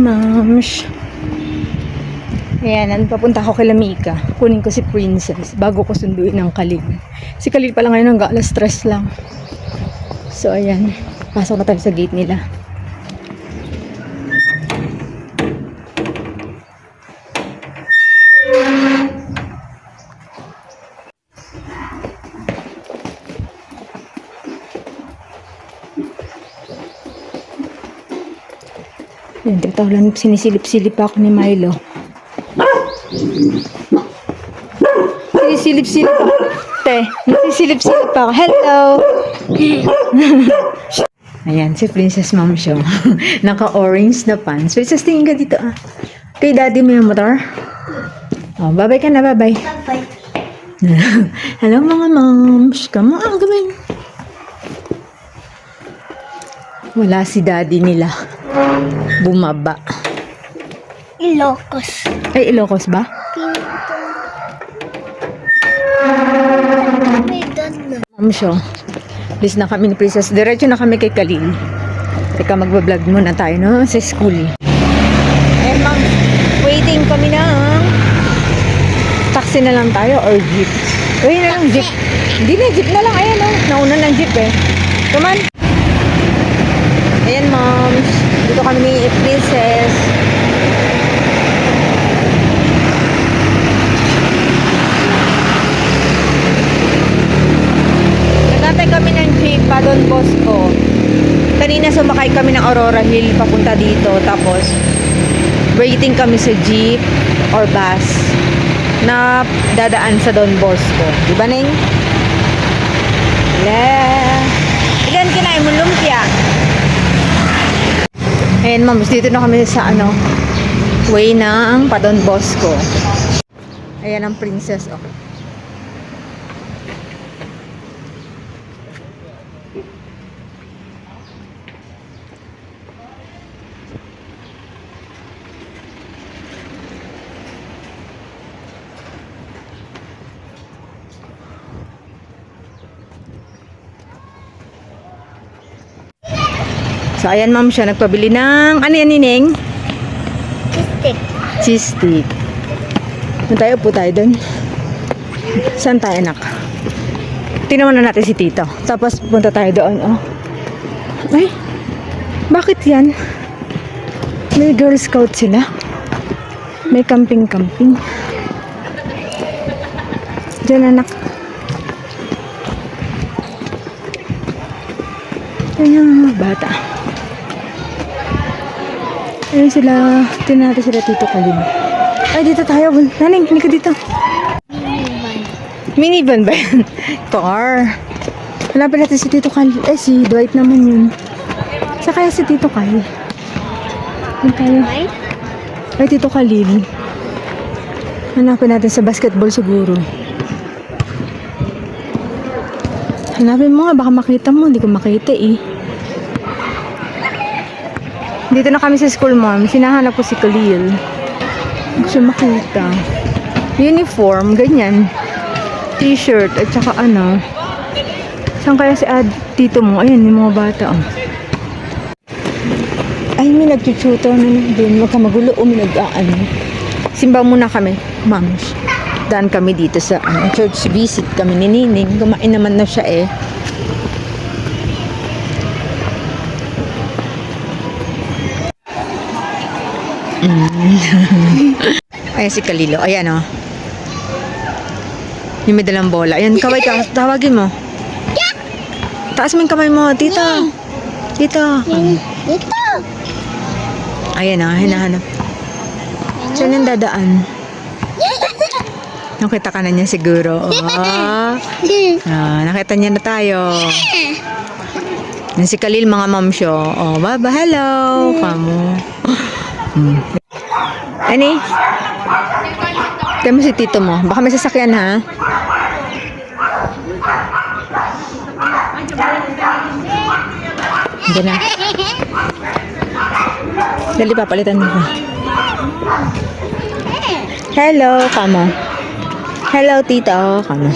mams. Ayan, papunta ako kay Lamika. Kunin ko si Princess bago ko sunduin ng Khalil. Si Khalil pala ngayon hanggang alas 3 lang. So, ayan. Pasok na tayo sa gate nila. Yan, titaw lang, sinisilip-silip ako ni Milo. Sinisilip-silip ako. Nasisilip-silip ako. Hello! Ayan, si Princess Mom Show. Naka-orange na pants. Princess, tingin ka dito ah. Kay daddy mo yung motor? Oh, bye-bye ka na, bye-bye. Bye-bye. Hello mga moms. Come on, gawin. Wala si daddy nila. Bumaba. Ilocos. Ay, Ilocos ba? May na. Mom Show. Bis na kami ni Princess. Diretso na kami kay Khalil. Teka, magbablog muna tayo, no? Sa school. Eh, ma'am, waiting kami na. Taxi na lang tayo or jeep? Uy, na lang jeep. Hindi na, jeep na lang. Ayan, oh. Nauna ng jeep, eh. Come on. Ayan, moms. Dito kami ni Princess. Nagantay kami ng jeep pa Don Bosco. Kanina sumakay kami ng Aurora Hill papunta dito. Tapos, waiting kami sa jeep or bus na dadaan sa Don Bosco. Diba, Neng? Ilan kinain mo lumpia? Ayan, moms, dito na kami sa way ng pa Don Bosco. Ayan ang Princess, oh. So, ayan, ma'am, siya nagpabili ng, ano yan, Nineng? Stick. Cheese stick. Upo tayo dun. Saan tayo, anak? Tingnan na natin si Tito. Tapos, punta tayo doon, oh. Ay, bakit yan? May Girl Scout sila. May camping-camping. Diyan, anak. Ayan, bata. Ayun sila, tingnan natin sila Tito Khalil. Ay, dito tayo. Naning, hindi ka dito. Minivan ba yan? Car. Hanapin natin si Tito Khalil. Eh, si Dwight naman yun. Sa kaya si Tito Khalil. Ano tayo? Ay, Tito Khalil. Hanapin natin sa basketball siguro. Hanapin mo nga, baka makita mo. Hindi ko makita eh. Dito na kami sa school, mom. Sinahanap ko si Khalil. Gusto makita. Uniform, ganyan. T-shirt, at saka ano. Saan kaya si tito mo? Ayun, yung mga bata, oh. Ay, may nagtututo na din. Huwag ka magulo, may nag-aano. Simba muna kami, moms. Daan kami dito sa church visit kami ni Nining. Kumain naman na siya eh. Ayan si Kalilo. Ayan oh. Yung may dalang bola. Ayan, kaway ka. Tawagin mo. Taas mo yung kamay mo. Tito. Tito. Dito. Ayan oh. Hinahanap. Saan yung dadaan? Nakita ka na niya siguro. Oh. Nakita niya na tayo. Yan si Khalil, mga mom show. Oh, baba, hello. Kamu. Ani? Kaya mo si tito mo. Baka may sasakyan, ha? Diyan na. Dali, papalitan mo. Hello, kamo. Hello, tito. Kamo.